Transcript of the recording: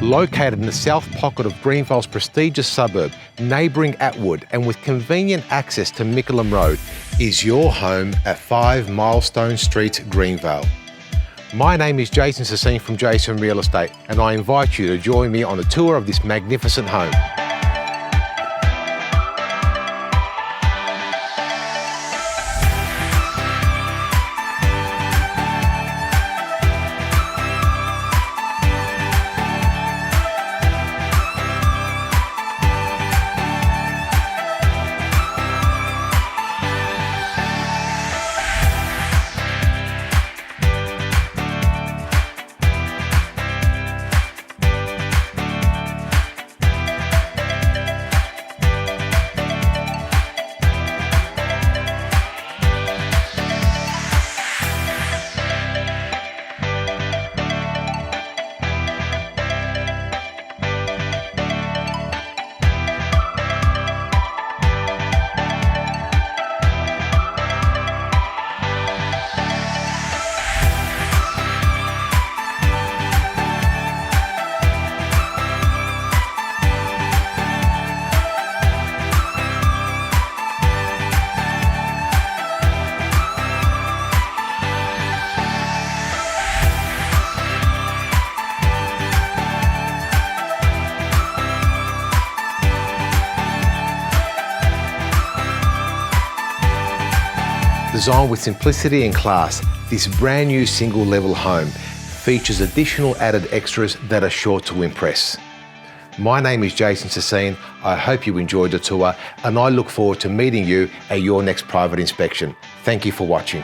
Located in the south pocket of Greenvale's prestigious suburb, neighbouring Atwood and with convenient access to Mickleham Road, is your home at 5 Milestone Street, Greenvale. My name is Jason Sassine from Jason Real Estate, and I invite you to join me on a tour of this magnificent home. Designed with simplicity and class, this brand new single level home features additional added extras that are sure to impress. My name is Jason Sassine. I hope you enjoyed the tour, and I look forward to meeting you at your next private inspection. Thank you for watching.